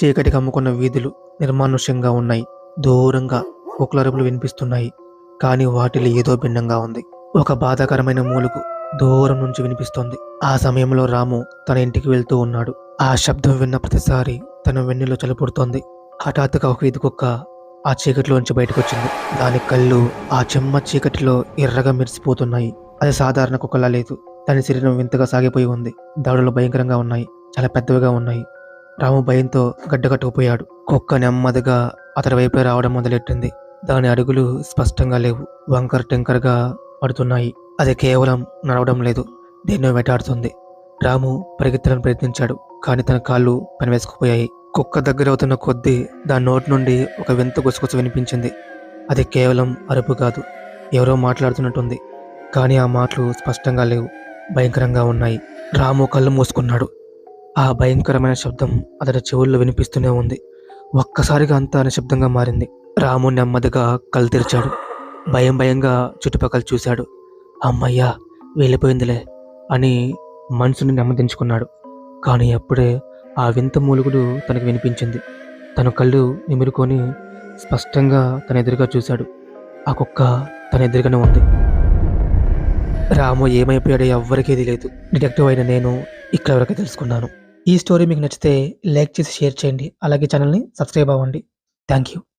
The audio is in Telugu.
చీకటి కమ్ముకున్న వీధులు నిర్మానుష్యంగా ఉన్నాయి. దూరంగా కుక్కలరుపులు వినిపిస్తున్నాయి. కానీ వాటిలో ఏదో భిన్నంగా ఉంది. ఒక బాధాకరమైన మూలుగు దూరం నుంచి వినిపిస్తోంది. ఆ సమయంలో రాము తన ఇంటికి వెళ్తూ ఉన్నాడు. ఆ శబ్దం విన్న ప్రతిసారి తన వెన్నులో చలిపుడుతోంది. హఠాత్తుగా ఒక వీధి కుక్క ఆ చీకటిలోంచి బయటకొచ్చింది. దాని కళ్ళు ఆ చెమ్మ చీకటిలో ఎర్రగా మెరిసిపోతున్నాయి. అది సాధారణ కుక్కలా లేదు. దాని శరీరం వింతగా సాగిపోయి ఉంది. దాడులు భయంకరంగా ఉన్నాయి. చాలా పెద్దవిగా ఉన్నాయి. రాము భయంతో గడ్డకట్టుకుపోయాడు. కుక్క నెమ్మదిగా అతడి వైపే రావడం మొదలెట్టింది. దాని అడుగులు స్పష్టంగా లేవు. వంకర టెంకరగా పడుతున్నాయి. అది కేవలం నడవడం లేదు, దేన్నో వెంటాడుతుంది. రాము పరిగెత్తడానికి ప్రయత్నించాడు. కానీ తన కాళ్ళు పనివేసుకుపోయాయి. కుక్క దగ్గరవుతున్న కొద్దీ దాని నోటి నుండి ఒక వింత గుసగుస వినిపించింది. అది కేవలం అరుపు కాదు, ఎవరో మాట్లాడుతున్నట్టుంది. కానీ ఆ మాటలు స్పష్టంగా లేవు, భయంకరంగా ఉన్నాయి. రాము కళ్ళు మూసుకున్నాడు. ఆ భయంకరమైన శబ్దం అతడి చెవుల్లో వినిపిస్తూనే ఉంది. ఒక్కసారిగా అంతా నిశ్శబ్దంగా మారింది. రాము నెమ్మదిగా కళ్ళు తెరిచాడు. భయంగా చుట్టుపక్కల చూశాడు. అమ్మయ్యా, వెళ్ళిపోయిందిలే అని మనసుని నెమ్మదించుకున్నాడు. కానీ అప్పుడే ఆ వింత మూలుగుడు తనకు వినిపించింది. తన కళ్ళు నిమురుకొని స్పష్టంగా తన ఎదురుగా చూశాడు. ఆ కుక్క తన ఎదురుగానే ఉంది. రాము ఏమైపోయాడో ఎవ్వరికీ తెలియదు. డిటెక్టివ్ అయిన నేను ఇక్కడ వరకు తెలుసుకున్నాను. ఈ స్టోరీ మీకు నచ్చితే లైక్ చేసి షేర్ చేయండి. అలాగే ఛానల్ని సబ్స్క్రైబ్ అవ్వండి. Thank you.